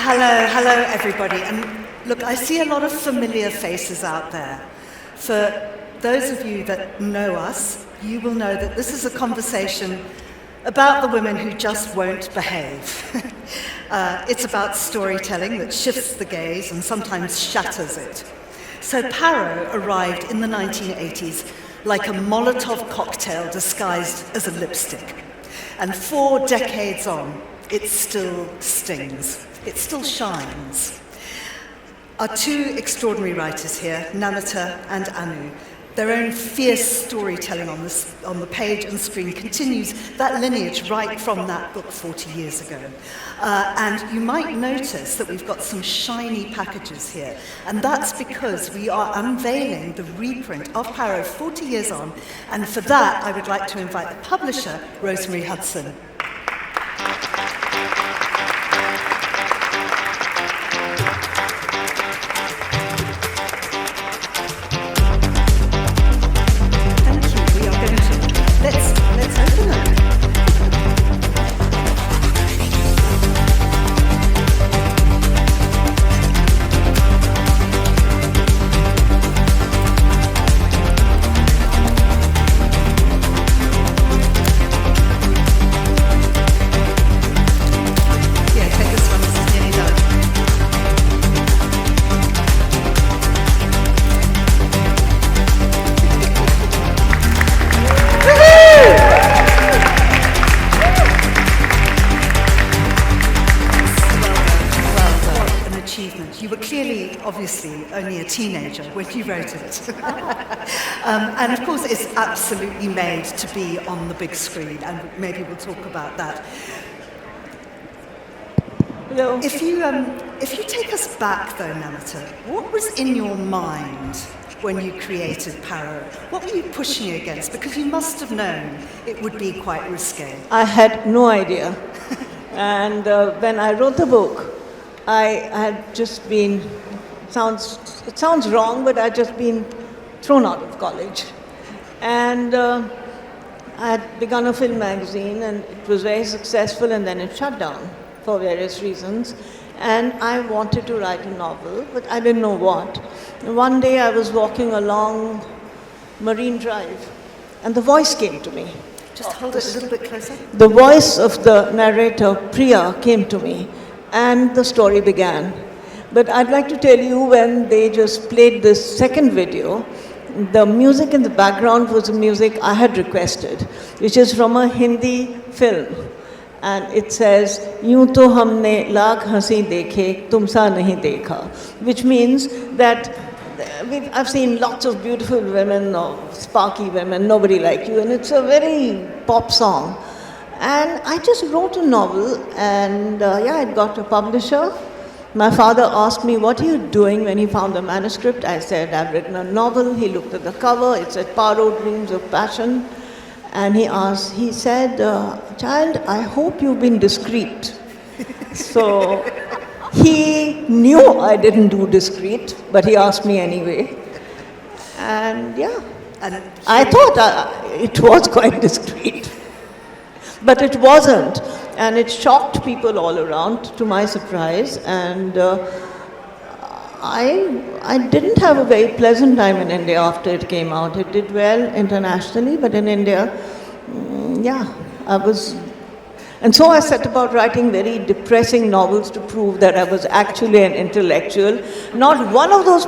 Hello everybody. And look, I see a lot of familiar faces out there. For those of you that know us, you will know that this is a conversation about the women who just won't behave. It's about storytelling that shifts the gaze and sometimes shatters it. So Paro arrived in the 1980s like a Molotov cocktail disguised as a lipstick. And 4 decades on, it still stings. It still shines. Our 2 extraordinary writers here, Namita and Anu, their own fierce storytelling on the page and screen continues that lineage right from that book 40 years ago. And you might notice that we've got some shiny packages here, and that's because we are unveiling the reprint of Paro 40 years on, and for that I would like to invite the publisher, Rosemary Hudson. Obviously only a teenager when you wrote it. And of course it's absolutely made to be on the big screen, and maybe we'll talk about that. Hello. If you take us back though, Namita, what was in your mind when you created Paro? What were you pushing against? Because you must have known it would be quite risque. I had no idea. And when I wrote the book, I had just been, it sounds wrong, but I'd just been thrown out of college. And I had begun a film magazine, and it was very successful, and then it shut down for various reasons. And I wanted to write a novel, but I didn't know what. And one day I was walking along Marine Drive, and the voice came to me. Just hold it a little bit closer. The voice of the narrator, Priya, came to me, and the story began. But I'd like to tell you, when they just played this second video, the music in the background was the music I had requested, which is from a Hindi film. And it says, "Yoon to humne lakh hansi dekhe, tumsa nahi dekha," which means that I've seen lots of beautiful women, or sparky women, nobody like you, and it's a very pop song. And I just wrote a novel, and it got a publisher. My father asked me, "What are you doing?" when he found the manuscript. I said, "I've written a novel." He looked at the cover, it said Paro, Dreams of Passion. And he said, "Child, I hope you've been discreet." So he knew I didn't do discreet, but he asked me anyway. And and I thought it was quite discreet. But it wasn't. And it shocked people all around, to my surprise. And I didn't have a very pleasant time in India after it came out. It did well internationally, but in India, I was... And so I set about writing very depressing novels to prove that I was actually an intellectual. Not one of those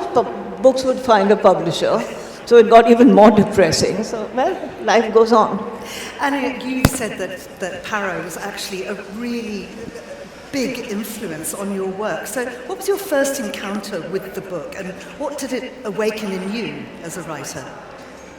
books would find a publisher. So it got even more depressing. So, well, life goes on. And you said that Paro was actually a really big influence on your work. So what was your first encounter with the book, and what did it awaken in you as a writer?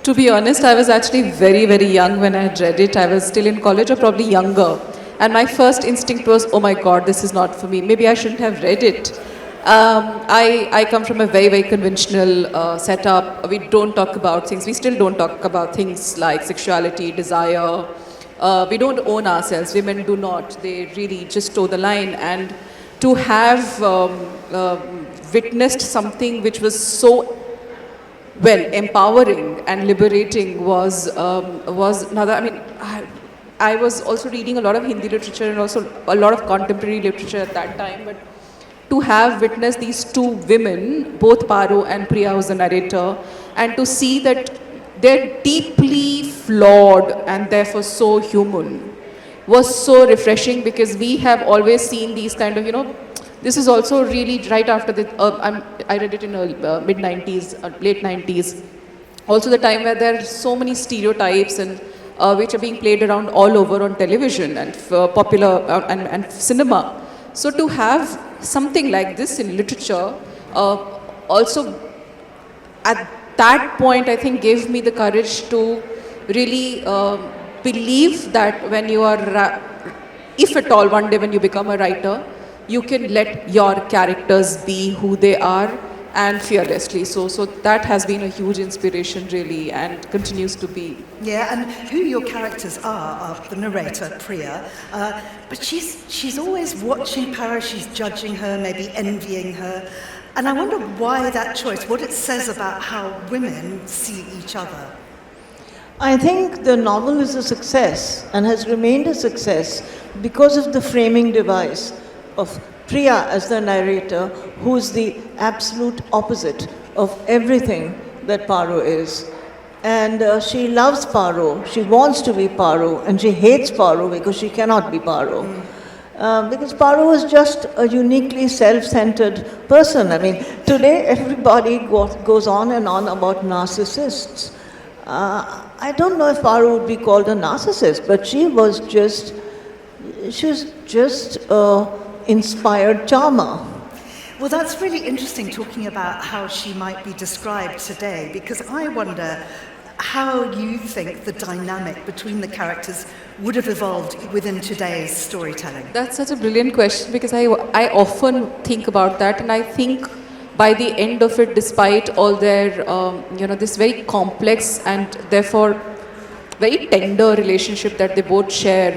To be honest, I was actually very, very young when I had read it. I was still in college, or probably younger. And my first instinct was, oh my God, this is not for me. Maybe I shouldn't have read it. I come from a very, very conventional setup. We don't talk about things. We still don't talk about things like sexuality, desire. We don't own ourselves. Women do not. They really just toe the line. And to have witnessed something which was so empowering and liberating was another. I mean, I was also reading a lot of Hindi literature and also a lot of contemporary literature at that time. But to have witnessed these two women, both Paro and Priya was the narrator, and to see that they're deeply flawed and therefore so human was so refreshing, because we have always seen these kind of, this is also really right after the, I read it in mid 90s, late 90s. Also the time where there are so many stereotypes and which are being played around all over on television and popular and cinema. So to have something like this in literature also at that point, I think, gave me the courage to really believe that when you are, if at all one day when you become a writer, you can let your characters be who they are and fearlessly. So that has been a huge inspiration really, and continues to be. Yeah, and who your characters are the narrator, Priya, but she's always watching Paro, she's judging her, maybe envying her. And I wonder why that choice, what it says about how women see each other. I think the novel is a success and has remained a success because of the framing device of Priya as the narrator, who's the absolute opposite of everything that Paro is. And she loves Paro, she wants to be Paro, and she hates Paro because she cannot be Paro. Because Paro is just a uniquely self-centered person. I mean, today everybody goes on and on about narcissists. I don't know if Paro would be called a narcissist, but she was just inspired charmer. Well, that's really interesting, talking about how she might be described today, because I wonder how you think the dynamic between the characters would have evolved within today's storytelling. That's such a brilliant question, because I often think about that, and I think by the end of it, despite all their, this very complex and therefore very tender relationship that they both share,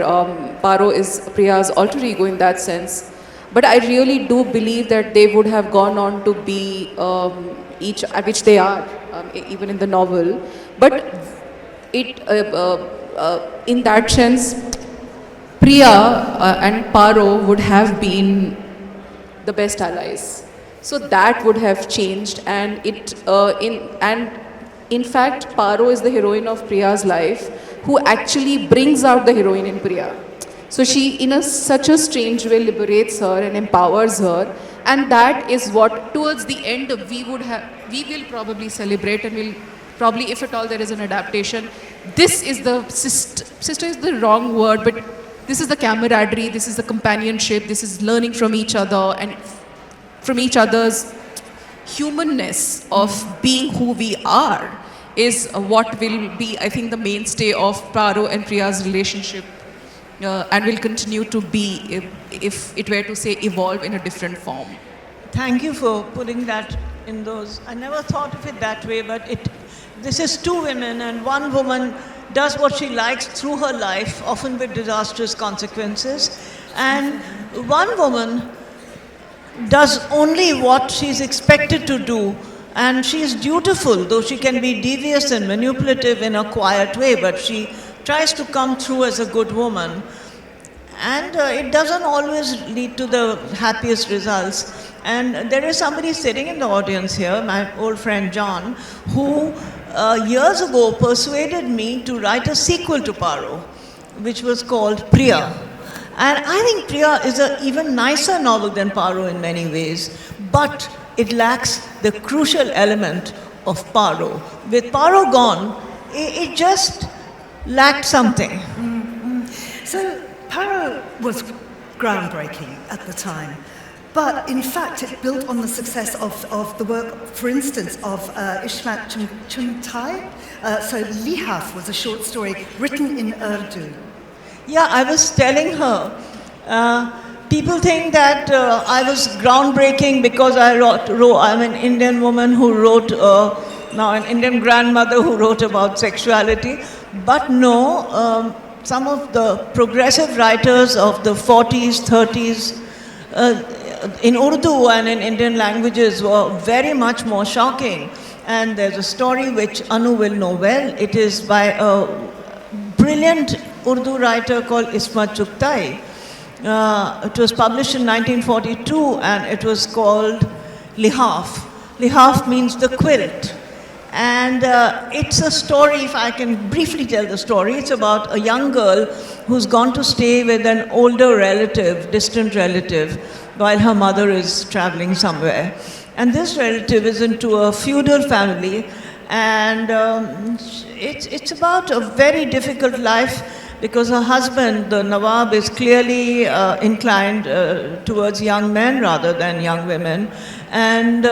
Paro is Priya's alter ego in that sense. But I really do believe that they would have gone on to be each, which they are, even in the novel. But it, in that sense, Priya and Paro would have been the best allies. So that would have changed, and in fact, Paro is the heroine of Priya's life, who actually brings out the heroine in Priya. So she, in such a strange way, liberates her and empowers her, and that is what, towards the end, we will probably celebrate, and we'll probably, if at all there is an adaptation, this is the sister is the wrong word, but this is the camaraderie, this is the companionship, this is learning from each other and from each other's humanness of being who we are, is what will be, I think, the mainstay of Paro and Priya's relationship, and will continue to be, if it were to say, evolve in a different form. Thank you for putting that in those. I never thought of it that way, but this is two women, and one woman does what she likes through her life, often with disastrous consequences, and one woman does only what she's expected to do, and she's dutiful, though she can be devious and manipulative in a quiet way, but she tries to come through as a good woman. And it doesn't always lead to the happiest results. And there is somebody sitting in the audience here, my old friend John, who years ago persuaded me to write a sequel to Paro, which was called Priya. And I think Priya is an even nicer novel than Paro in many ways, but it lacks the crucial element of Paro. With Paro gone, it just lacked something. Mm-hmm. So Paro was groundbreaking at the time, but in fact it built on the success of the work, for instance, of Ishmat Chuntai. So Lihaf was a short story written in Urdu. Yeah, I was telling her, people think that I was groundbreaking because I'm an Indian woman who wrote, now an Indian grandmother who wrote about sexuality. But no, some of the progressive writers of the 40s, 30s, in Urdu and in Indian languages were very much more shocking. And there's a story which Anu will know well. It is by a brilliant Urdu writer called Ismat Chugtai. It was published in 1942 and it was called Lihaf. Lihaf means the quilt. And it's a story, if I can briefly tell the story, it's about a young girl who's gone to stay with an older relative, distant relative, while her mother is traveling somewhere. And this relative is into a feudal family, and it's about a very difficult life because her husband, the Nawab, is clearly inclined towards young men rather than young women. And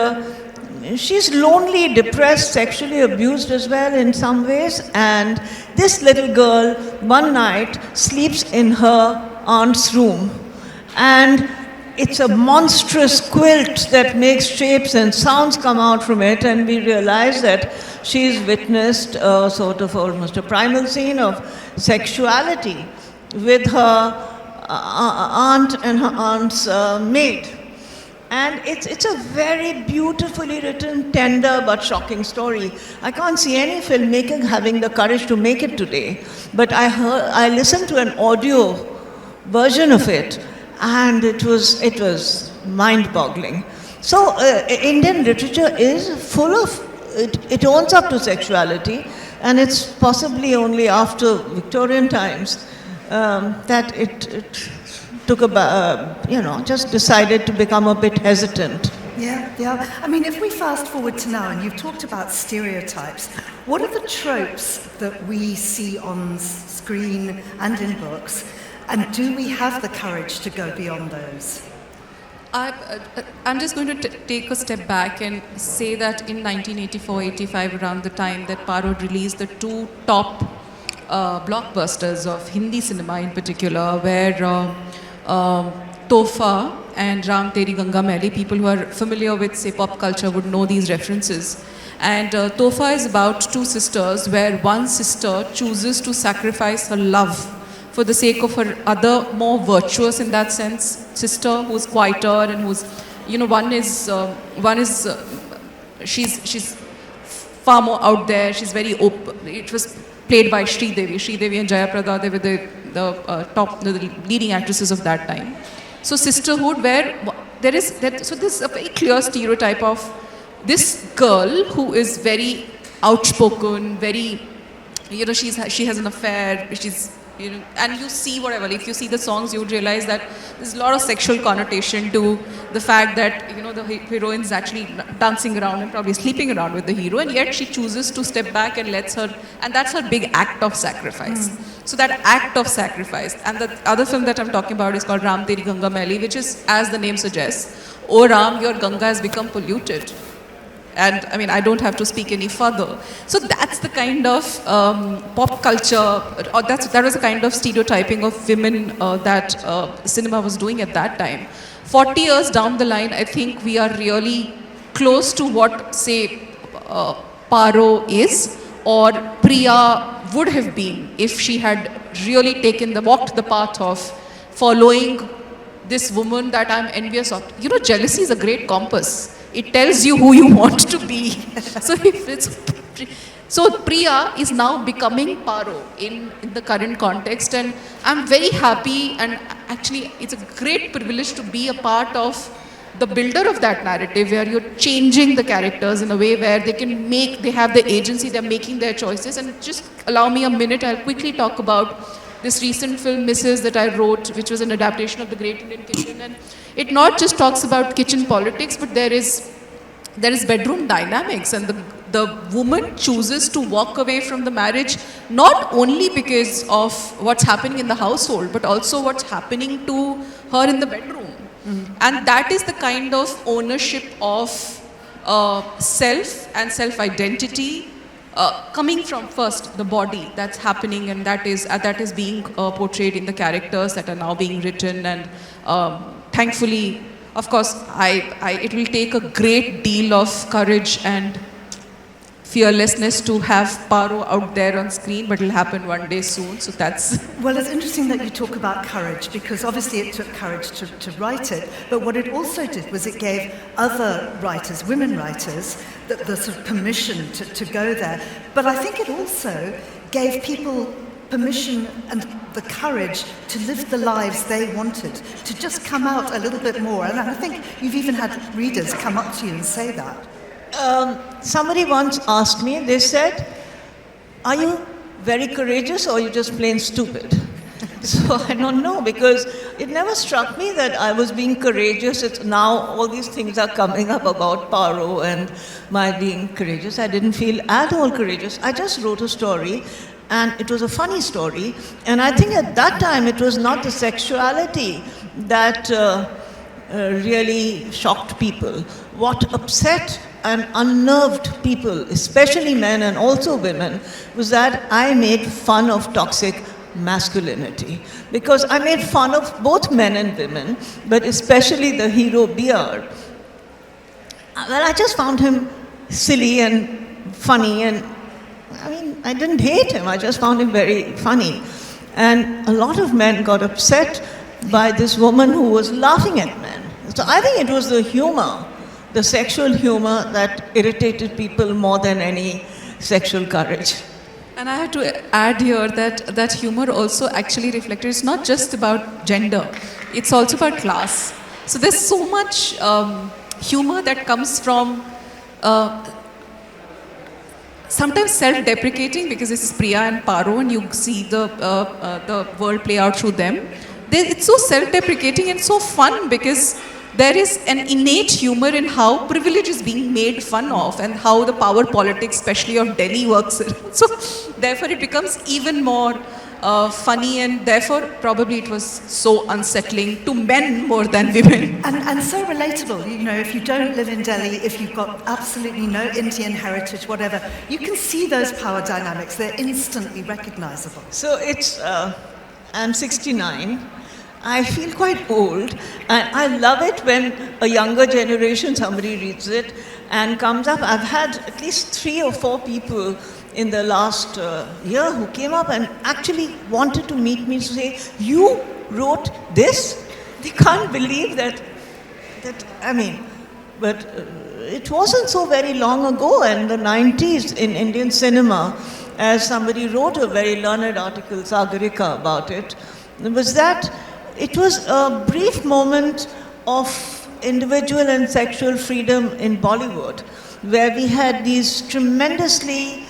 she's lonely, depressed, sexually abused as well in some ways. And this little girl, one night, sleeps in her aunt's room. And it's a monstrous quilt that makes shapes and sounds come out from it. And we realize that she's witnessed a sort of almost a primal scene of sexuality with her aunt and her aunt's maid. And it's a very beautifully written, tender but shocking story. I can't see any filmmaker having the courage to make it today. But I listened to an audio version of it, and it was mind-boggling. So Indian literature is full of, it owns up to sexuality, and it's possibly only after Victorian times that it took just decided to become a bit hesitant. Yeah. I mean, if we fast forward to now, and you've talked about stereotypes, what are the tropes that we see on screen and in books, and do we have the courage to go beyond those? I'm just going to take a step back and say that in 1984-85, around the time that Parod released the two top blockbusters of Hindi cinema in particular, where Tofa and Ram Teri Ganga Maili, people who are familiar with, say, pop culture would know these references. And Tofa is about two sisters, where one sister chooses to sacrifice her love for the sake of her other, more virtuous in that sense, sister who's quieter and who's, one is she's far more out there. She's very open. It was played by Sridevi and Jayaprada. They were the leading actresses of that time. So sisterhood, where there's a very clear stereotype of this girl who is very outspoken, very, she has an affair, and you see whatever, if you see the songs, you would realize that there's a lot of sexual connotation to the fact that, the heroine is actually dancing around and probably sleeping around with the hero, and yet she chooses to step back and and that's her big act of sacrifice. So that act of sacrifice, and the other film that I'm talking about is called Ram Teri Ganga Maili, which is, as the name suggests, oh Ram, your Ganga has become polluted. And I mean, I don't have to speak any further. So that's the kind of pop culture, or that was the kind of stereotyping of women that cinema was doing at that time. 40 years down the line, I think we are really close to what, say, Paro is, or Priya would have been if she had really walked the path of following this woman that I'm envious of. Jealousy is a great compass. It tells you who you want to be. So Priya is now becoming Paro in the current context, and I'm very happy, and actually it's a great privilege to be a part of the builder of that narrative, where you're changing the characters in a way where they have the agency, they're making their choices. And just allow me a minute, I'll quickly talk about this recent film, Mrs., that I wrote, which was an adaptation of The Great Indian Kitchen. And it not just talks about kitchen politics, but there is bedroom dynamics, and the woman chooses to walk away from the marriage, not only because of what's happening in the household, but also what's happening to her in the bedroom. And that is the kind of ownership of self and self-identity coming from first the body that's happening, and that is being portrayed in the characters that are now being written. And thankfully, of course, it will take a great deal of courage and fearlessness to have Paro out there on screen, but it'll happen one day soon. So that's... Well, it's interesting that you talk about courage, because obviously it took courage to write it, but what it also did was it gave other writers, women writers, the sort of permission to go there. But I think it also gave people permission and the courage to live the lives they wanted, to just come out a little bit more. And I think you've even had readers come up to you and say that. Somebody once asked me, they said, are you very courageous or are you just plain stupid? So I don't know, because it never struck me that I was being courageous. It's now all these things are coming up about Paro and my being courageous. I didn't feel at all courageous. I just wrote a story, and it was a funny story. And I think at that time it was not the sexuality that really shocked people. What upset and unnerved people, especially men and also women, was that I made fun of toxic masculinity. Because I made fun of both men and women, but especially the hero BR. Well, I just found him silly and funny, and I mean, I didn't hate him, I just found him very funny. And a lot of men got upset by this woman who was laughing at men. So I think it was the humor, the sexual humor, that irritated people more than any sexual courage. And I have to add here that humor also actually reflected, it's not just about gender, it's also about class. So there's so much humor that comes from sometimes self-deprecating, because this is Priya and Paro and you see the world play out through them. It's so self-deprecating and so fun, because there is an innate humor in how privilege is being made fun of and how the power politics, especially of Delhi, works. So therefore it becomes even more funny, and therefore probably it was so unsettling to men more than women. And so relatable. You know, if you don't live in Delhi, if you've got absolutely no Indian heritage, whatever, you can see those power dynamics. They're instantly recognizable. So it's, I'm 69. I feel quite old, and I love it when a younger generation, somebody reads it and comes up. I've had at least 3 or 4 people in the last year who came up and actually wanted to meet me to say, you wrote this? They can't believe that I mean, but it wasn't so very long ago, in the 90s in Indian cinema, as somebody wrote a very learned article, Sagarika, about it, was that it was a brief moment of individual and sexual freedom in Bollywood, where we had these tremendously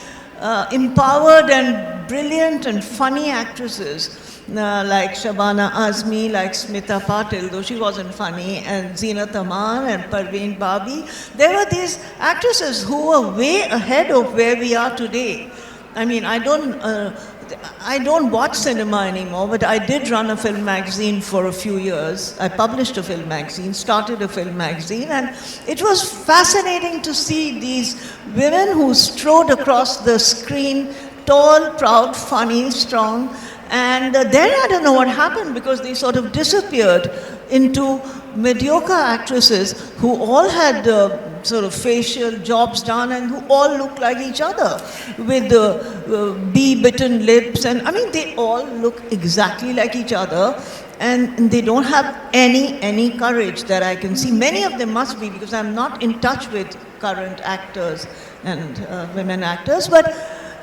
empowered and brilliant and funny actresses like Shabana Azmi, like Smita Patil, though she wasn't funny, and Zeenat Aman and Parveen Babi. There were these actresses who were way ahead of where we are today. I mean, I don't watch cinema anymore, but I did run a film magazine for a few years. I published a film magazine, started a film magazine, and it was fascinating to see these women who strode across the screen, tall, proud, funny, strong, and then I don't know what happened, because they sort of disappeared into mediocre actresses who all had sort of facial jobs done and who all look like each other with bee-bitten lips, and I mean they all look exactly like each other, and they don't have any courage that I can see. Many of them must be, because I'm not in touch with current actors and women actors, but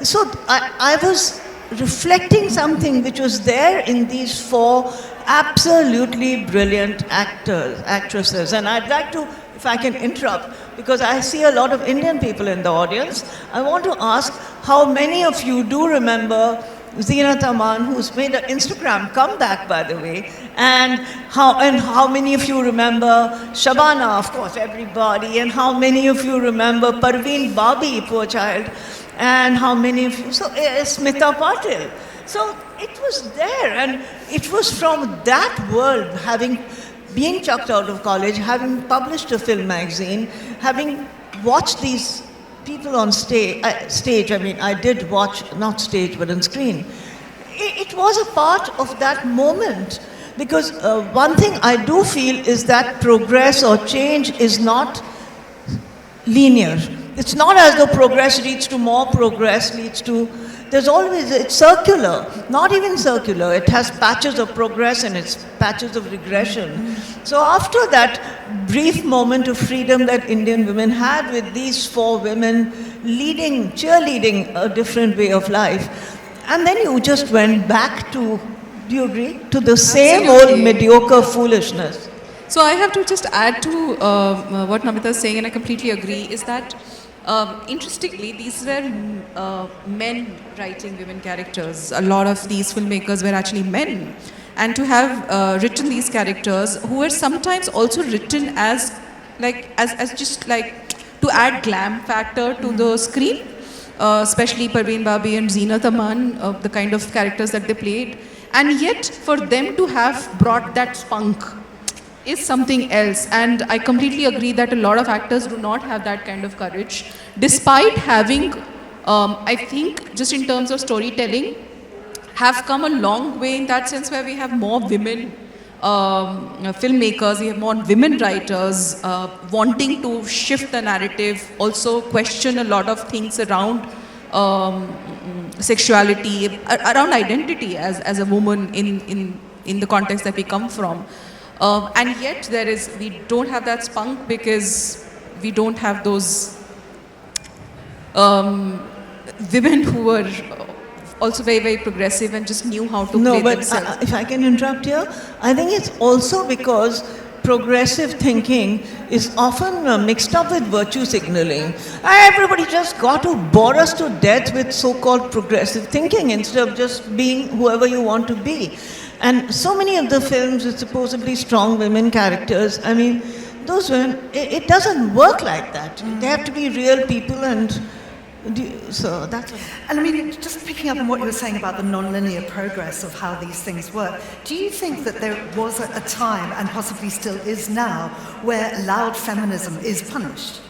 so I was reflecting something which was there in these 4 absolutely brilliant actresses. And I'd like to, if I can interrupt, because I see a lot of Indian people in the audience, I want to ask how many of you do remember Zeenat Aman, who's made an Instagram comeback, by the way, and how many of you remember Shabana, of course, everybody, and how many of you remember Parveen Babi, poor child, and how many of you, so Smita Patil. So it was there, and it was from that world, being chucked out of college, having published a film magazine, having watched these people on stage, I mean, I did watch, not stage, but on screen. It was a part of that moment, because one thing I do feel is that progress or change is not linear. It's not as though progress leads to more progress, it's circular, not even circular. It has patches of progress and it's patches of regression. So after that brief moment of freedom that Indian women had with these 4 women cheerleading a different way of life, and then you just went back to Do you agree? To the same old Absolutely. mediocre foolishness. So I have to just add to what Namita is saying, and I completely agree, is that interestingly, these were men writing women characters. A lot of these filmmakers were actually men. And to have written these characters who were sometimes also written as just like to add glam factor to the screen, especially Parveen Babi and Zeenat Aman, the kind of characters that they played. And yet for them to have brought that spunk is something else, and I completely agree that a lot of actors do not have that kind of courage, despite having, I think, just in terms of storytelling, have come a long way in that sense, where we have more women filmmakers, we have more women writers wanting to shift the narrative, also question a lot of things around sexuality, around identity as a woman in the context that we come from. And yet we don't have that spunk because we don't have those women who were also very, very progressive and just knew how to No, play but themselves. if I can interrupt here, I think it's also because progressive thinking is often mixed up with virtue signaling. Everybody just got to bore us to death with so-called progressive thinking instead of just being whoever you want to be. And so many of the films with supposedly strong women characters, I mean, those women, it doesn't work like that. They have to be real people, and so that's... And I mean, just picking up on what you were saying about the non-linear progress of how these things work, do you think that there was a time, and possibly still is now, where loud feminism is punished?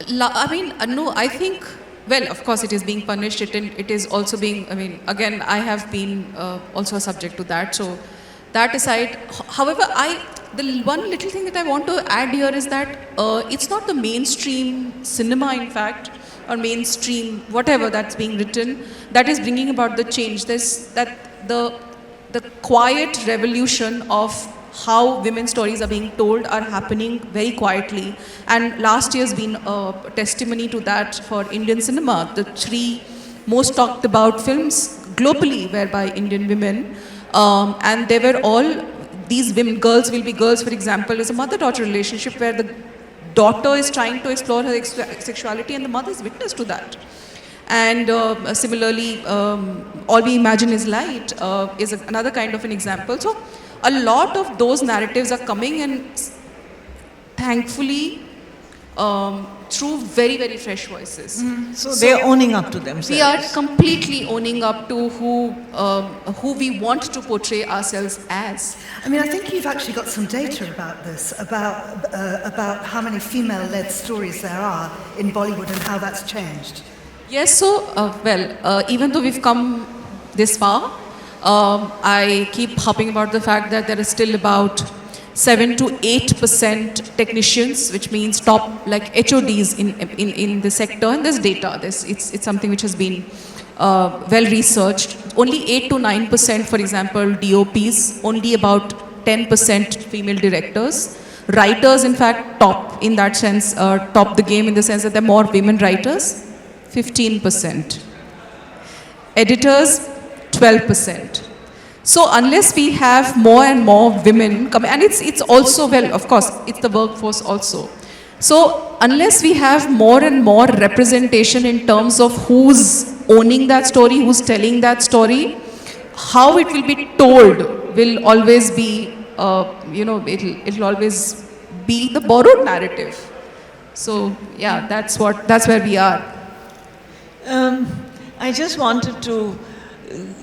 No, I think, well, of course it is being punished, it is also being, I mean, again, I have been also a subject to that, so that aside, however, the one little thing that I want to add here is that it's not the mainstream cinema, in fact, or mainstream whatever that's being written, that is bringing about the change. There's that the quiet revolution of how women's stories are being told are happening very quietly. And last year's been a testimony to that for Indian cinema. The 3 most talked about films globally were by Indian women. And they were all, these women, girls will be girls, for example, is a mother-daughter relationship where the daughter is trying to explore her sexuality and the mother is witness to that. And similarly, All We Imagine Is Light is another kind of an example. So a lot of those narratives are coming, and thankfully through very, very fresh voices. So they're owning up to themselves. We are completely owning up to who we want to portray ourselves as. I mean, I think you've actually got some data about this, about how many female-led stories there are in Bollywood and how that's changed. Yes, so, even though we've come this far, I keep harping about the fact that there is still about 7 to 8% technicians, which means top like HODs in the sector, and there's data. It's something which has been well researched. Only 8 to 9%, for example, DOPs, only about 10% female directors. Writers, in fact, top in that sense, top the game in the sense that there are more women writers, 15%. Editors, 12%. So unless we have more and more women come, and it's also, well, of course, it's the workforce also. So unless we have more and more representation in terms of who's owning that story, who's telling that story, how it will be told will always be, it'll always be the borrowed narrative. So yeah, that's where we are. I just wanted to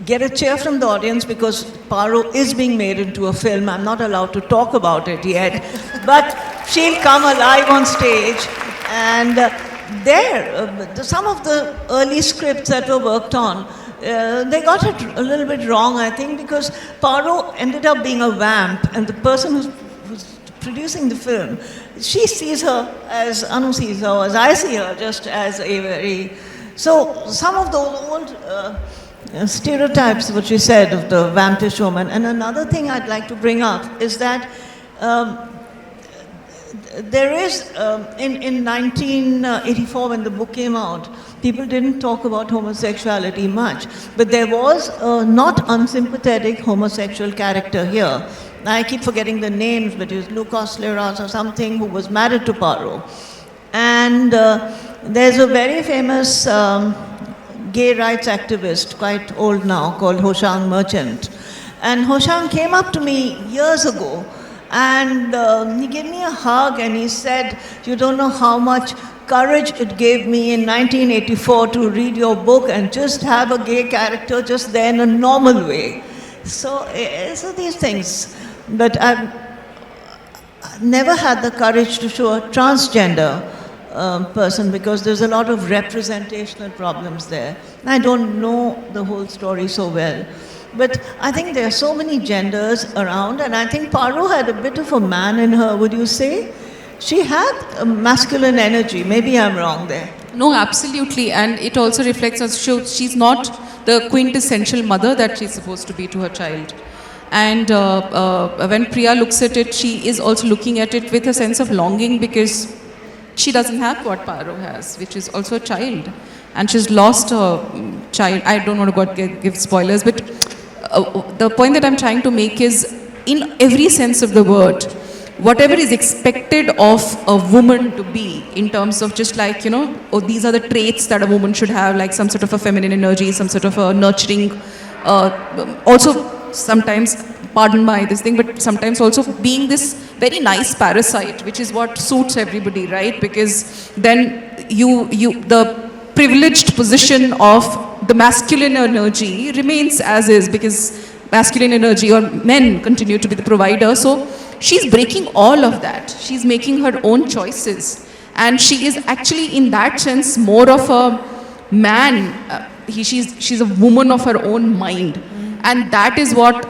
get a cheer from the audience because Paro is being made into a film. I'm not allowed to talk about it yet, but she'll come alive on stage. And some of the early scripts that were worked on, they got it a little bit wrong, I think, because Paro ended up being a vamp, and the person who's producing the film, she sees her as Anu sees her, as I see her, just as a very... So some of those old stereotypes, what you said, of the vampish woman. And another thing I'd like to bring up is that there is, in 1984 when the book came out, people didn't talk about homosexuality much, but there was a not unsympathetic homosexual character here. I keep forgetting the names, but it was Lucas Leras or something, who was married to Paro. And there's a very famous gay rights activist, quite old now, called Hoshang Merchant. And Hoshang came up to me years ago, and he gave me a hug and he said, "You don't know how much courage it gave me in 1984 to read your book and just have a gay character just there in a normal way." So these things. But I've never had the courage to show a transgender person because there's a lot of representational problems there. I don't know the whole story so well. But I think there are so many genders around, and I think Paro had a bit of a man in her, would you say? She had a masculine energy. Maybe I'm wrong there. No, absolutely. And it also reflects on she's not the quintessential mother that she's supposed to be to her child. And when Priya looks at it, she is also looking at it with a sense of longing because she doesn't have what Paro has, which is also a child. And she's lost her child. I don't want to give spoilers, but the point that I'm trying to make is, in every sense of the word, whatever is expected of a woman to be in terms of just like, these are the traits that a woman should have, like some sort of a feminine energy, some sort of a nurturing, also sometimes, pardon my this thing, but sometimes also being this very nice parasite, which is what suits everybody, right? Because then the privileged position of the masculine energy remains as is, because masculine energy or men continue to be the provider. So she's breaking all of that. She's making her own choices. And she is actually, in that sense, more of a man. She's a woman of her own mind. And that is what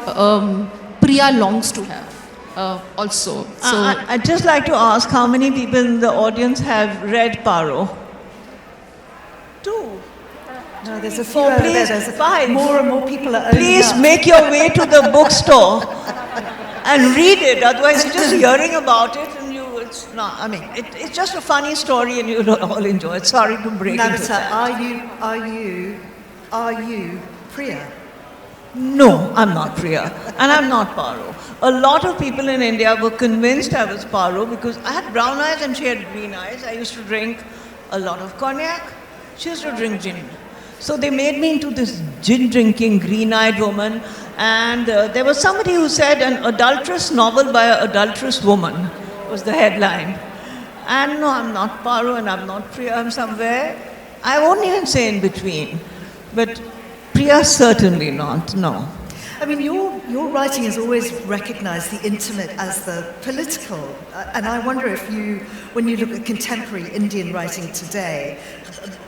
Priya longs to have also. So I'd just like to ask how many people in the audience have read Paro? 2. No, there's a few 4, over please, there. There's 5. More and more people are owning Please up. make your way to the bookstore and read it. Otherwise, you're just hearing about it and it's not. I mean, it's just a funny story and you'll all enjoy it. Sorry to break into Namita, that. are you Priya? No, I'm not Priya. And I'm not Paro. A lot of people in India were convinced I was Paro because I had brown eyes and she had green eyes. I used to drink a lot of cognac. She used to drink gin. So they made me into this gin-drinking, green-eyed woman. And there was somebody who said an adulterous novel by an adulterous woman was the headline. And no, I'm not Paro and I'm not Priya. I'm somewhere. I won't even say in between. But Priya certainly not, no. I mean, your writing has always recognized the intimate as the political. And I wonder if when you look at contemporary Indian writing today,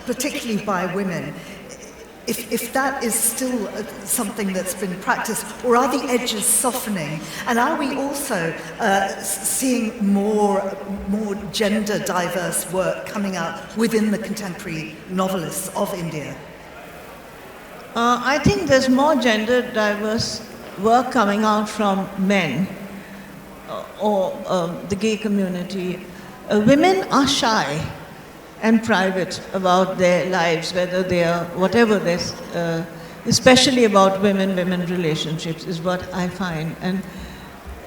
particularly by women, if that is still something that's been practiced, or are the edges softening? And are we also seeing more gender diverse work coming out within the contemporary novelists of India? I think there's more gender diverse work coming out from men or the gay community. Women are shy and private about their lives, whether they are whatever this, especially about women relationships is what I find. And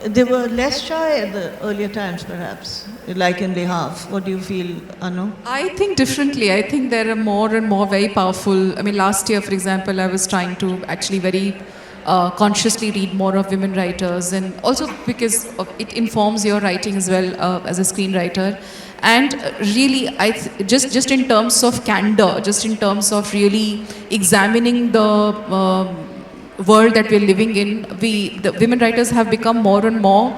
they were less shy at the earlier times, perhaps, like in Lehaf. What do you feel, Anu? I think differently. I think there are more and more very powerful. I mean, last year, for example, I was trying to actually very consciously read more of women writers, and also because it informs your writing as well as a screenwriter. And really, just in terms of candor, just in terms of really examining the world that we're living in, the women writers have become more and more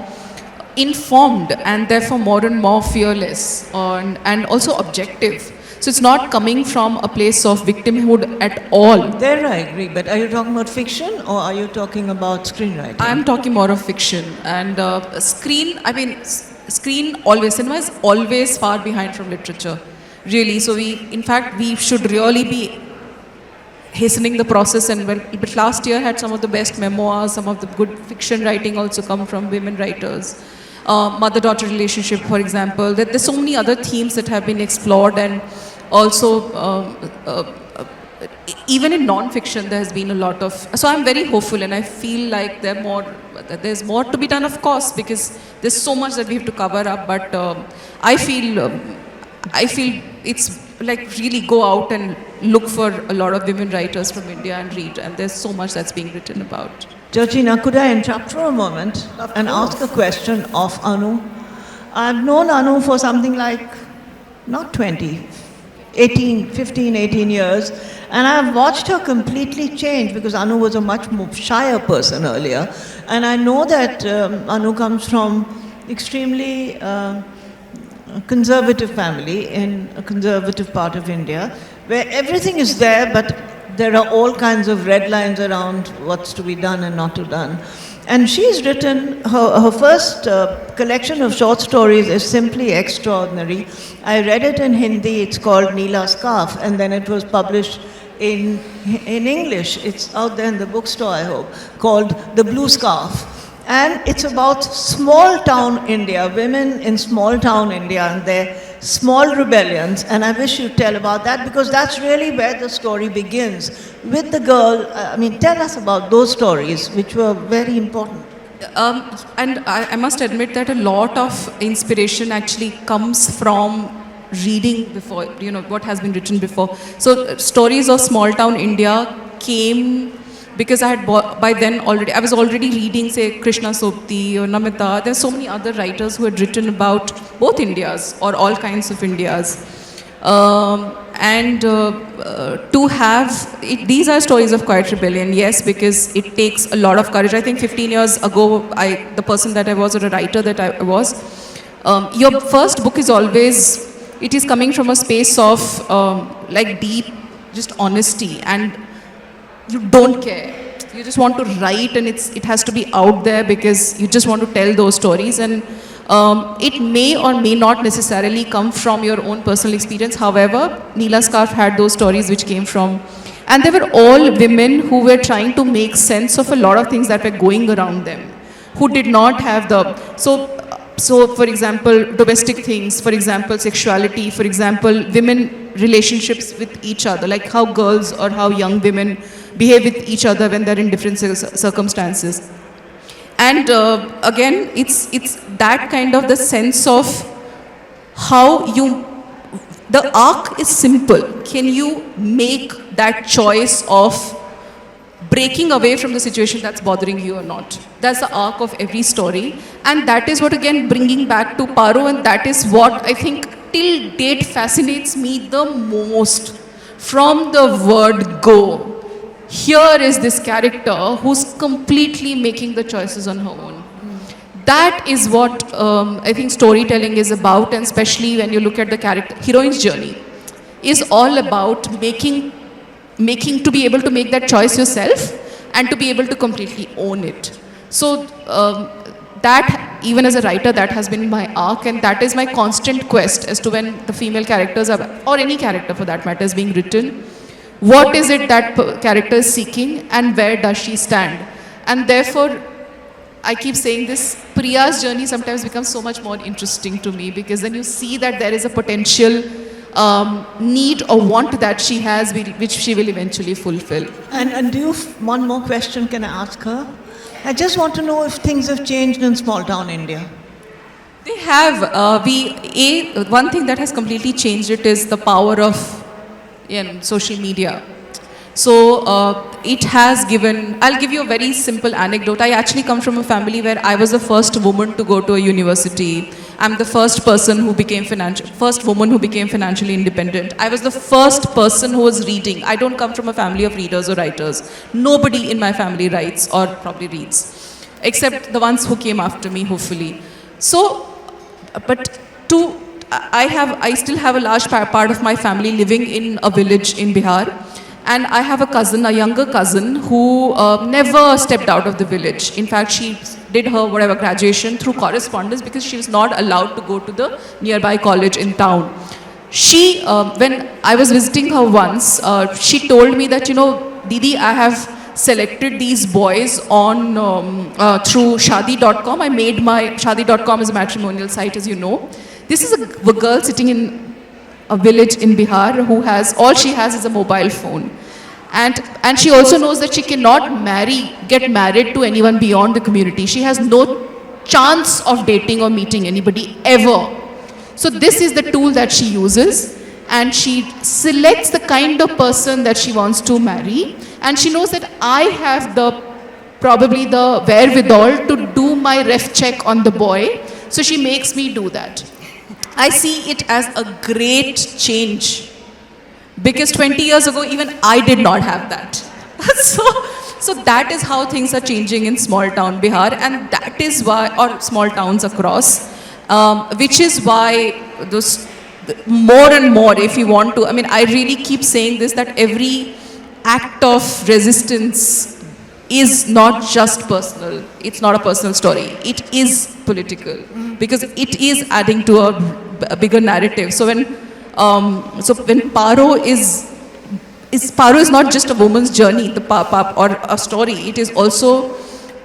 informed and therefore more and more fearless and also objective. So it's not coming from a place of victimhood at all. There I agree, but are you talking about fiction or are you talking about screenwriting? I'm talking more of fiction. And screen always, cinema is always far behind from literature, really. So we should really be hastening the process. But last year had some of the best memoirs, some of the good fiction writing also come from women writers. mother-daughter relationship, for example. There's so many other themes that have been explored, and also even in non-fiction there has been a lot of. So I'm very hopeful, and I feel like there's more to be done, of course, because there's so much that we have to cover up. But I feel it's like really go out and look for a lot of women writers from India and read, and there's so much that's being written about. Georgina, could I interrupt for a moment and ask a question of Anu? I've known Anu for something like, not 20, 15, 18 years, and I've watched her completely change, because Anu was a much more shyer person earlier. And I know that Anu comes from extremely conservative family in a conservative part of India, where everything is there, but there are all kinds of red lines around what's to be done and not to done. And she's written, her first collection of short stories is simply extraordinary. I read it in Hindi, it's called Neela Scarf, and then it was published in English. It's out there in the bookstore, I hope, called The Blue Scarf. And it's about small town India, women in small town India and their small rebellions. And I wish you'd tell about that, because that's really where the story begins. With the girl, tell us about those stories, which were very important. And I must admit that a lot of inspiration actually comes from reading before, what has been written before. So stories of small town India came because I had by then I was already reading, say, Krishna Sopti or Namita. There's so many other writers who had written about both Indias or all kinds of Indias. To have, these are stories of quiet rebellion, yes, because it takes a lot of courage. I think 15 years ago, the person that I was, or a writer that I was, your first book is always, it is coming from a space of like deep, just honesty, and you don't care. You just want to write, and it has to be out there because you just want to tell those stories. And it may or may not necessarily come from your own personal experience. However, Neela Scarf had those stories which came from, and they were all women who were trying to make sense of a lot of things that were going around them, who did not have the, so for example, domestic things, for example, sexuality, for example, women relationships with each other, like how girls or how young women behave with each other when they're in different circumstances. And again, it's that kind of the sense of how the arc is simple. Can you make that choice of breaking away from the situation that's bothering you or not? That's the arc of every story. And that is what, again, bringing back to Paro, and that is what I think till date fascinates me the most. From the word go, here is this character who's completely making the choices on her own. That is what I think storytelling is about, and especially when you look at the heroine's journey, is all about making to be able to make that choice yourself and to be able to completely own it. So that, even as a writer, that has been my arc, and that is my constant quest as to when the female characters are, or any character for that matter, is being written, what is it that character is seeking and where does she stand? And therefore, I keep saying this, Priya's journey sometimes becomes so much more interesting to me, because then you see that there is a potential need or want that she has, which she will eventually fulfill. And do you, one more question can I ask her? I just want to know if things have changed in small town India. They have. One thing that has completely changed it is the power of social media. So it has given, I'll give you a very simple anecdote. I actually come from a family where I was the first woman to go to a university. I'm the first person who became first woman who became financially independent. I was the first person who was reading. I don't come from a family of readers or writers. Nobody in my family writes or probably reads, except the ones who came after me, hopefully. So, but I still have a large part of my family living in a village in Bihar. And I have a younger cousin, who never stepped out of the village. In fact, she did her graduation through correspondence because she was not allowed to go to the nearby college in town. When I was visiting her once, she told me that, Didi, I have selected these boys on through Shadi.com. I made my Shadi.com is a matrimonial site, as you know. This is a girl sitting in a village in Bihar who has all she has is a mobile phone, and she also knows that she cannot get married to anyone beyond the community. She has no chance of dating or meeting anybody ever. So this is the tool that she uses, and she selects the kind of person that she wants to marry, and she knows that I have probably the wherewithal to do my ref check on the boy, so she makes me do that. I see it as a great change, because 20 years ago even I did not have that. So that is how things are changing in small town Bihar, and that is why, or small towns across, which is why those more and more, if you want to, I mean, I really keep saying this, that every act of resistance is not just personal. It's not a personal story. It is political, because it is adding to a bigger narrative. So when Paro Paro is not just a woman's journey, or a story. It is also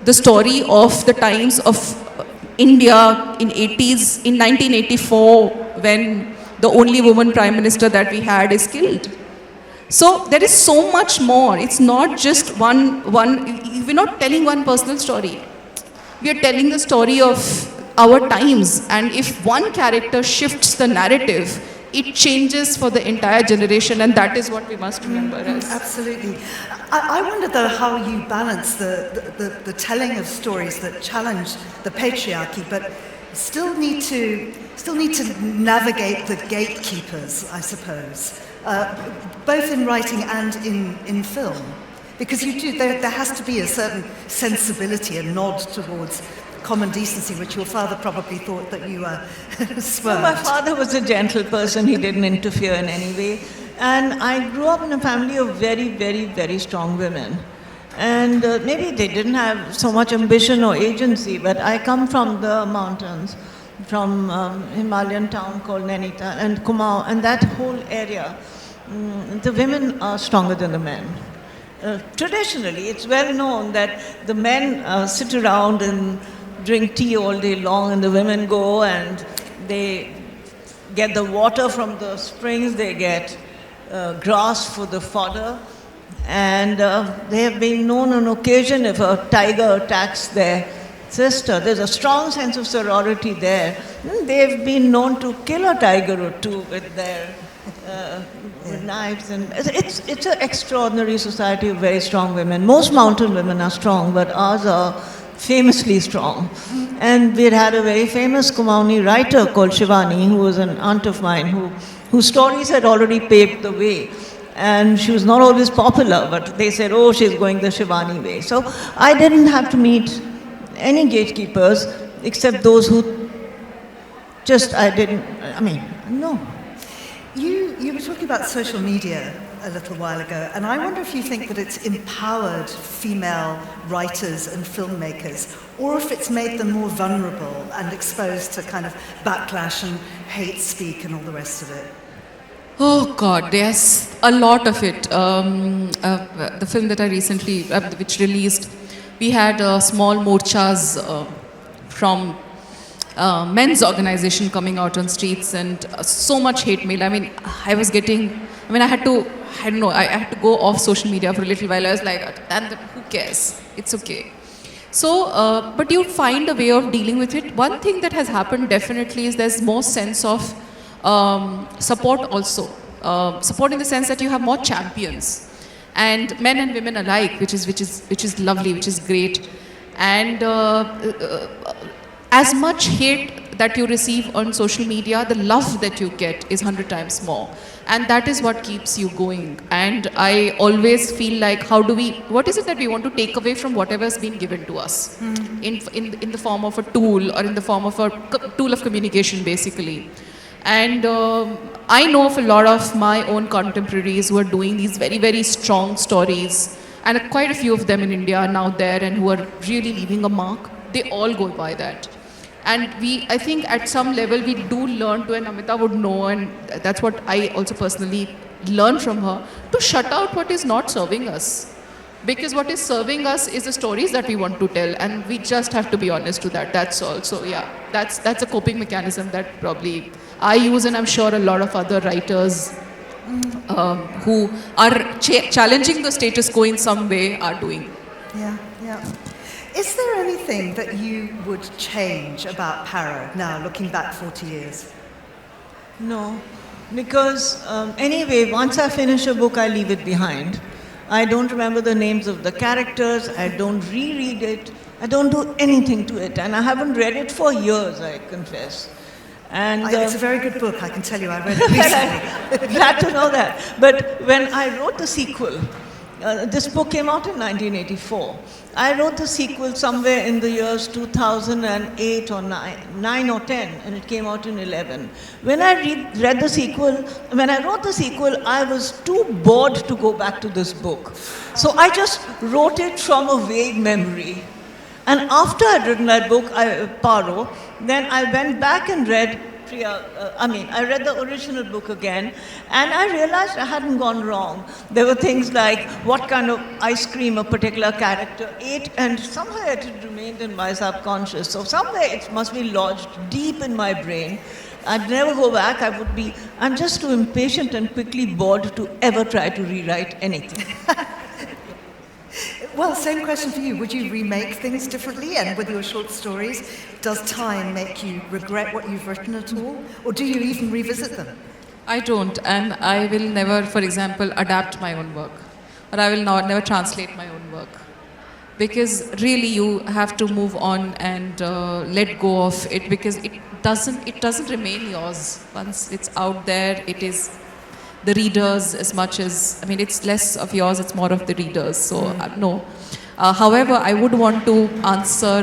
the story of the times of India in 1984, when the only woman prime minister that we had is killed. So there is so much more. It's not just one. We're not telling one personal story. We are telling the story of our times. And if one character shifts the narrative, it changes for the entire generation, and that is what we must remember as. Absolutely. I wonder, though, how you balance the telling of stories that challenge the patriarchy, but still need to navigate the gatekeepers, I suppose, both in writing and in film, because there has to be a certain sensibility, a nod towards common decency, which your father probably thought that you swerved. My father was a gentle person. He didn't interfere in any way. And I grew up in a family of very, very, very strong women. And maybe they didn't have so much ambition or agency, but I come from the mountains, from Himalayan town called Nainital and Kumaon, and that whole area. The women are stronger than the men. Traditionally, it's well known that the men sit around and drink tea all day long, and the women go and they get the water from the springs, they get grass for the fodder, and they have been known on occasion if a tiger attacks their sister, there's a strong sense of sorority there. They've been known to kill a tiger or two with their with knives, and it's an extraordinary society of very strong women. Most mountain women are strong, but ours are famously strong. And we had a very famous Kumaoni writer called Shivani, who was an aunt of mine, whose stories had already paved the way. And she was not always popular, but they said, oh, she's going the Shivani way. So I didn't have to meet any gatekeepers except those who no. You were talking about social media a little while ago, and I wonder if you think that it's empowered female writers and filmmakers, or if it's made them more vulnerable and exposed to kind of backlash and hate speak and all the rest of it. Oh God, there's a lot of it. The film that I recently, which released, we had small morchas from men's organization coming out on streets, and so much hate mail. I mean, I had to go off social media for a little while. I was like, and who cares? It's okay. So, but you find a way of dealing with it. One thing that has happened definitely is there's more sense of support also. Support in the sense that you have more champions, and men and women alike, which is lovely, which is great. And as much hate that you receive on social media, the love that you get is 100 times more. And that is what keeps you going. And I always feel like, what is it that we want to take away from whatever has been given to us in the form of a tool, or in the form of a tool of communication, basically. And I know of a lot of my own contemporaries who are doing these very, very strong stories, and quite a few of them in India are now there and who are really leaving a mark. They all go by that. And I think at some level we do learn to, and Amita would know, and that's what I also personally learned from her, to shut out what is not serving us. Because what is serving us is the stories that we want to tell, and we just have to be honest to that. That's all. So yeah, that's a coping mechanism that probably I use, and I'm sure a lot of other writers who are challenging the status quo in some way are doing. Yeah, yeah. Is there anything that you would change about Paro now, looking back 40 years? No, because anyway, once I finish a book, I leave it behind. I don't remember the names of the characters, I don't reread it, I don't do anything to it, and I haven't read it for years, I confess. And It's a very good book, I can tell you. I read it recently. glad to know that. But when I wrote the sequel, this book came out in 1984. I wrote the sequel somewhere in the years 2008 or 9 or 10, and it came out in 11. When I read the sequel, when I wrote the sequel, I was too bored to go back to this book. So I just wrote it from a vague memory. And after I'd written that book, Paro, then I went back and read I read the original book again, and I realized I hadn't gone wrong. There were things like what kind of ice cream a particular character ate, and somehow it had remained in my subconscious. So somewhere it must be lodged deep in my brain. I'd never go back. I'm just too impatient and quickly bored to ever try to rewrite anything. Well, same question for you. Would you remake things differently? And with your short stories, does time make you regret what you've written at all? Or do you even revisit them? I don't, and I will never, for example, adapt my own work, or I will never translate my own work, because really you have to move on and let go of it, because it doesn't remain yours. Once it's out there, it is the readers as much as, I mean, it's less of yours, it's more of the readers. So no. However, I would want to answer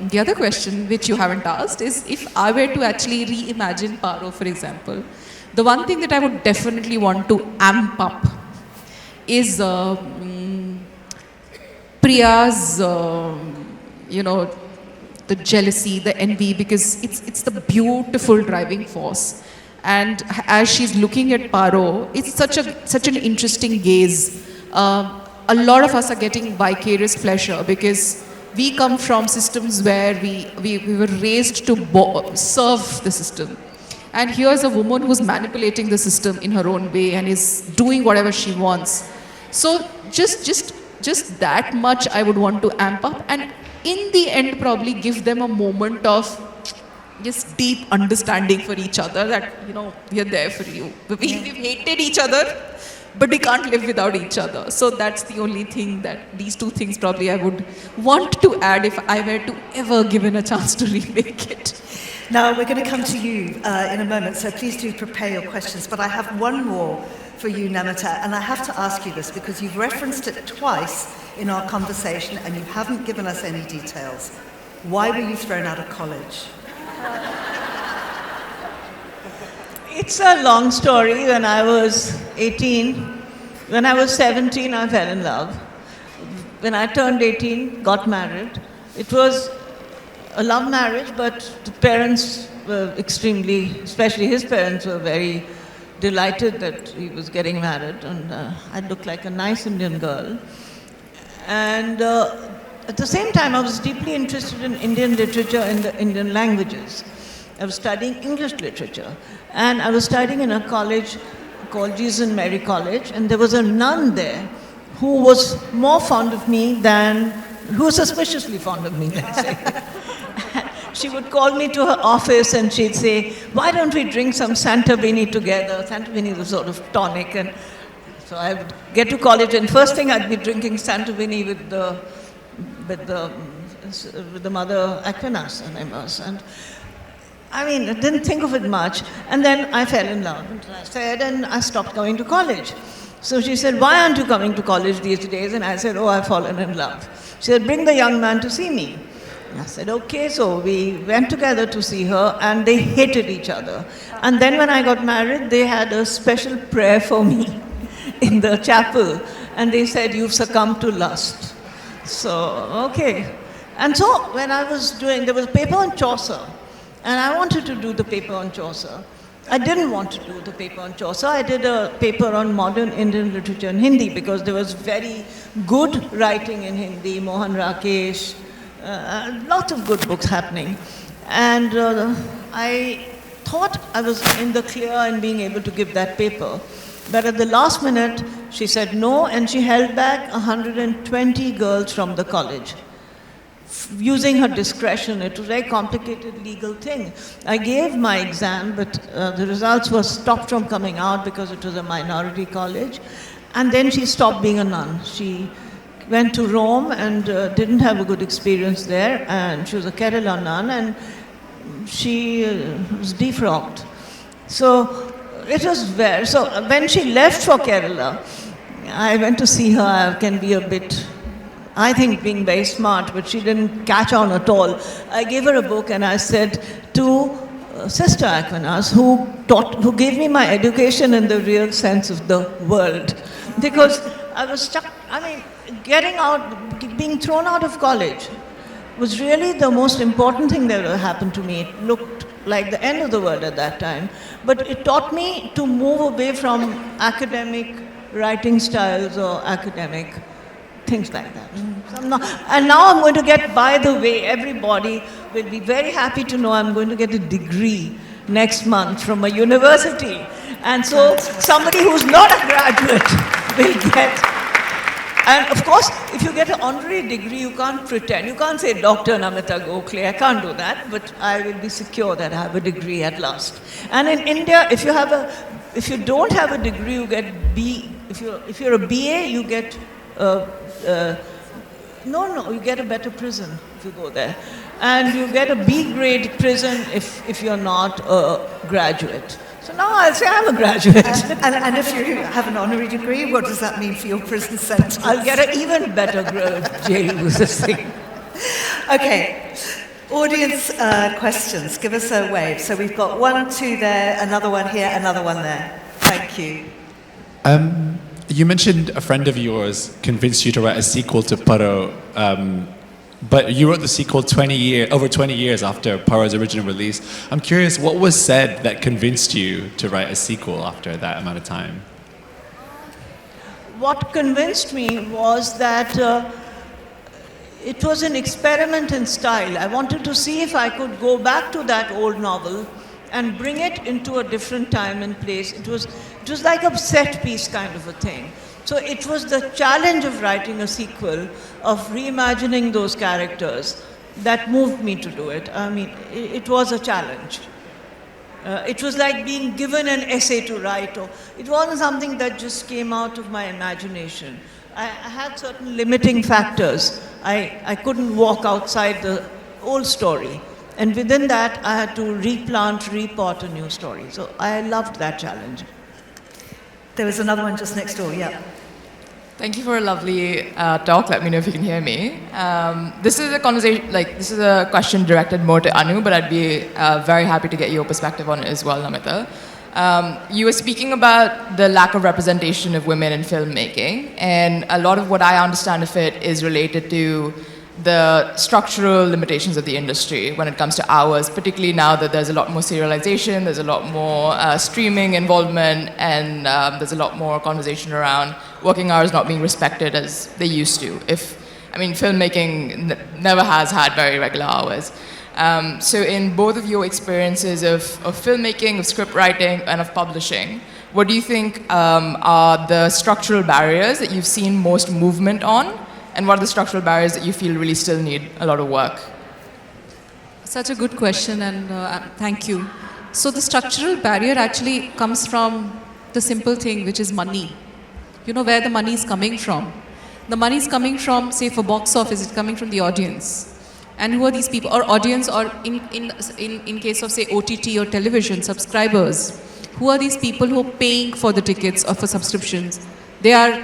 the other question which you haven't asked, is if I were to actually reimagine Paro, for example, the one thing that I would definitely want to amp up is Priya's, the jealousy, the envy, because it's the beautiful driving force. And as she's looking at Paro, it's such an interesting gaze. A lot of us are getting vicarious pleasure because we come from systems where we were raised to serve the system. And here's a woman who's manipulating the system in her own way and is doing whatever she wants. So just that much I would want to amp up, and in the end probably give them a moment of just deep understanding for each other, that we are there for you. We've hated each other, but we can't live without each other. So that's the only thing, that these two things probably I would want to add if I were to ever given a chance to remake it. Now, we're going to come to you in a moment, so please do prepare your questions. But I have one more for you, Namita, and I have to ask you this because you've referenced it twice in our conversation and you haven't given us any details. Why were you thrown out of college? It's a long story. When I was 18, when I was 17, I fell in love. When I turned 18, got married. It was a love marriage, but the parents were especially his parents were very delighted that he was getting married, and I looked like a nice Indian girl. And at the same time, I was deeply interested in Indian literature and the Indian languages. I was studying English literature, and I was studying in a college called Jesus and Mary College, and there was a nun there who was more fond of me who was suspiciously fond of me, let's say. She would call me to her office and she'd say, why don't we drink some Santorini together? Santorini was sort of tonic, and so I would get to college, and first thing I'd be drinking Santorini with the Mother Aquinas, her name was. And I mean, I didn't think of it much. And then I fell in love, and I stopped going to college. So she said, why aren't you coming to college these days? And I said, oh, I've fallen in love. She said, bring the young man to see me. And I said, okay. So we went together to see her, and they hated each other. And then when I got married, they had a special prayer for me in the chapel. And they said, you've succumbed to lust. So, okay. And so when I was there was a paper on Chaucer. And I wanted to do the paper on Chaucer. I didn't want to do the paper on Chaucer. I did a paper on modern Indian literature in Hindi because there was very good writing in Hindi, Mohan Rakesh, lots of good books happening. And I thought I was in the clear in being able to give that paper. But at the last minute, she said no, and she held back 120 girls from the college. Using her discretion, it was a very complicated legal thing. I gave my exam, but the results were stopped from coming out because it was a minority college. And then she stopped being a nun. She went to Rome and didn't have a good experience there. And she was a Kerala nun, and she was defrocked. So it was very. So when she left for Kerala, I went to see her. I can be a bit, I think, being very smart, but she didn't catch on at all. I gave her a book and I said to Sister Aquinas, who gave me my education in the real sense of the word. Because I was stuck, getting out, being thrown out of college was really the most important thing that ever happened to me. It looked like the end of the world at that time. But it taught me to move away from academic writing styles or academic things like that. And now I'm going to get, by the way, everybody will be very happy to know I'm going to get a degree next month from a university. And so somebody who's not a graduate will get. And of course, if you get an honorary degree, you can't pretend. You can't say Dr. Namita Gokhale. I can't do that, but I will be secure that I have a degree at last. And in India, if you don't have a degree, you get B. If you're a BA, you get you get a better prison if you go there. And you get a B grade prison if you're not a graduate. So now I'll say I'm a graduate. And if you have an honorary degree, what does that mean for your prison sentence? I'll get an even better jail thing. Okay, audience questions. Give us a wave. So we've got 1, 2 there, another one here, another one there. Thank you. You mentioned a friend of yours convinced you to write a sequel to Paro, but you wrote the sequel over 20 years after Paro's original release. I'm curious, what was said that convinced you to write a sequel after that amount of time? What convinced me was that it was an experiment in style. I wanted to see if I could go back to that old novel and bring it into a different time and place. It was like a set piece kind of a thing. So it was the challenge of writing a sequel, of reimagining those characters, that moved me to do it. It was a challenge. It was like being given an essay to write. It wasn't something that just came out of my imagination. I had certain limiting factors. I couldn't walk outside the old story. And within that, I had to repot a new story. So I loved that challenge. There was another one just next door, yeah. Thank you for a lovely talk. Let me know if you can hear me. This is a conversation, this is a question directed more to Anu, but I'd be very happy to get your perspective on it as well, Namita. You were speaking about the lack of representation of women in filmmaking, and a lot of what I understand of it is related to the structural limitations of the industry when it comes to hours, particularly now that there's a lot more serialization, there's a lot more streaming involvement, and there's a lot more conversation around working hours not being respected as they used to. Filmmaking never has had very regular hours. So in both of your experiences of filmmaking, of script writing, and of publishing, what do you think are the structural barriers that you've seen most movement on? And what are the structural barriers that you feel really still need a lot of work? Such a good question, and thank you. So the structural barrier actually comes from the simple thing, which is money. You know where the money is coming from. The money is coming from, say, for box office, it's coming from the audience. And who are these people? Or audience, or in case of, say, OTT or television, subscribers. Who are these people who are paying for the tickets or for subscriptions? They are,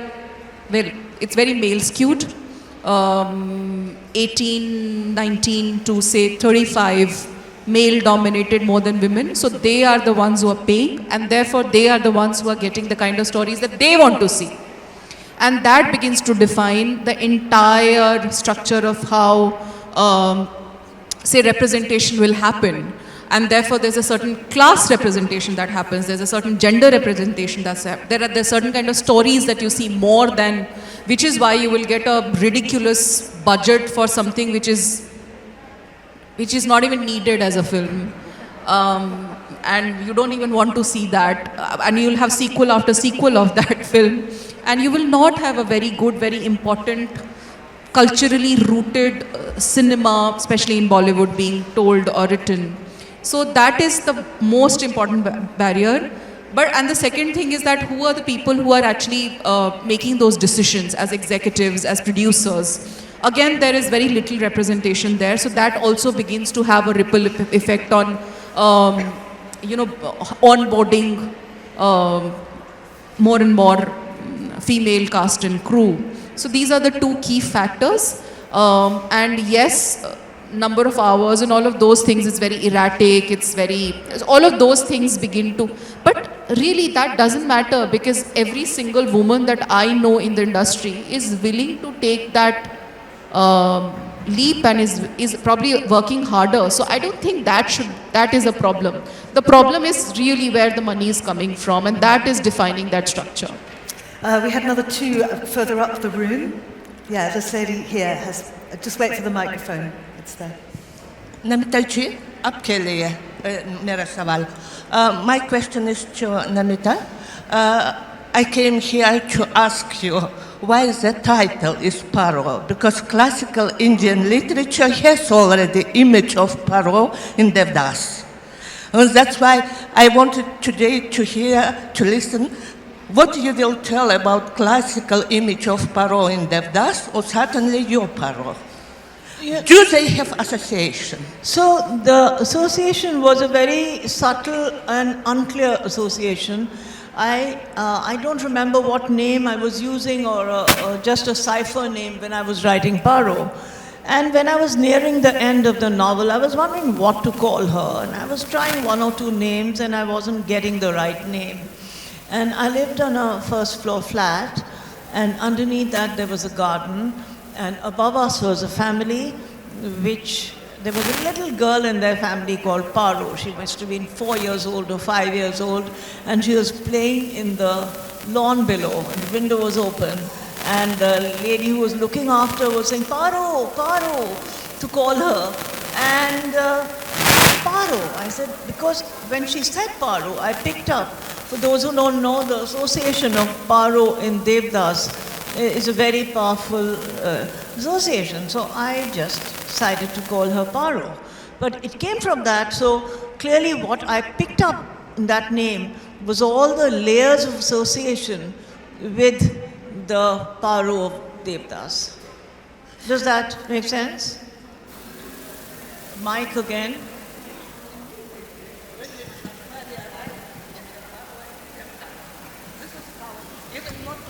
it's very male skewed, 18, 19 to say 35, male dominated more than women. So they are the ones who are paying, and therefore they are the ones who are getting the kind of stories that they want to see. And that begins to define the entire structure of how, say, representation will happen. and therefore there's a certain class representation that happens, there's a certain gender representation there's certain kind of stories that you see more than, which is why you will get a ridiculous budget for something which is not even needed as a film. And you don't even want to see that, and you'll have sequel after sequel of that film, and you will not have a very good, very important, culturally rooted cinema, especially in Bollywood, being told or written. So that is the most important barrier. And the second thing is that who are the people who are actually making those decisions as executives, as producers? Again, there is very little representation there, so that also begins to have a ripple effect on onboarding more and more female cast and crew. So these are the two key factors. And yes, number of hours and all of those things is very erratic, all of those things begin to, but really that doesn't matter, because every single woman that I know in the industry is willing to take that leap and is probably working harder. So I don't think that is a problem. The problem is really where the money is coming from, and that is defining that structure. We had another two further up the room. Yeah, this lady here has. Just wait for the microphone. It's there. Namita ji, आपके लिए मेरा सवाल. My question is to Namita. I came here to ask you why the title is Paro, because classical Indian literature has already image of Paro in Devdas. And that's why I wanted today to listen what you will tell about classical image of Paro in Devdas, or certainly your Paro. Yeah. Do they have association? So the association was a very subtle and unclear association. I don't remember what name I was using, or just a cipher name when I was writing Paro. And when I was nearing the end of the novel, I was wondering what to call her. And I was trying one or two names, and I wasn't getting the right name. And I lived on a first floor flat, and underneath that there was a garden, and above us was a family there was a little girl in their family called Paro. She must have been 4 years old or 5 years old, and she was playing in the lawn below, and the window was open, and the lady who was looking after her was saying, Paro, Paro, to call her. And Paro, I said, because when she said Paro, I picked up. For those who don't know, the association of Paro in Devdas is a very powerful association. So I just decided to call her Paro. But it came from that, so clearly what I picked up in that name was all the layers of association with the Paro of Devdas. Does that make sense? Mike again.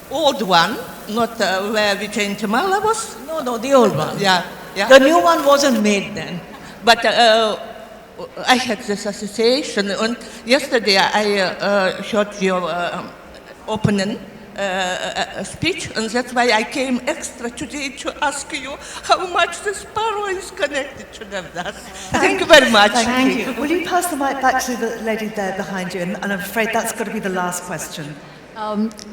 Old one, not where Vijay Tamala was? No, the old one. Yeah, yeah. The new one wasn't made then. But I had this association, and yesterday I heard your opening speech, and that's why I came extra today to ask you how much this Paro is connected to Devdas. Thank you very much. Thank you. Will you pass the mic back to the lady there behind you? And I'm afraid that's got to be the last question.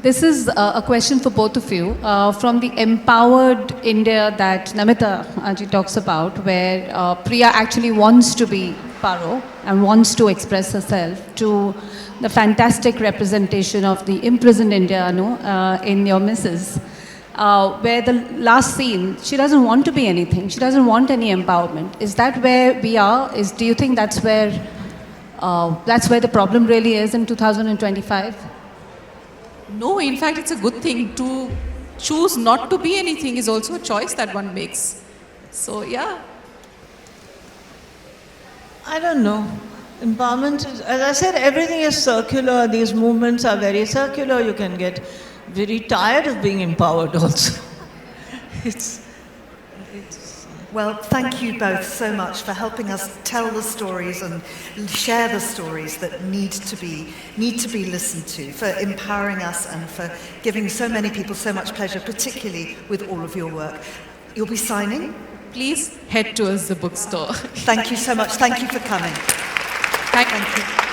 This is a question for both of you. From the empowered India that Namita Aji talks about, where Priya actually wants to be Paro and wants to express herself, to the fantastic representation of the imprisoned India in your Missus, where the last scene, she doesn't want to be anything. She doesn't want any empowerment. Is that where we are? Do you think that's where the problem really is in 2025? No, in fact, it's a good thing. To choose not to be anything is also a choice that one makes. So, yeah. I don't know. Empowerment is, as I said, everything is circular. These movements are very circular. You can get very tired of being empowered also. Well, thank you both so much for helping us tell the stories and share the stories that need to be listened to, for empowering us and for giving so many people so much pleasure, particularly with all of your work. You'll be signing? Please head towards the bookstore. Thank you so much. Thank you for coming. Thank Thank you.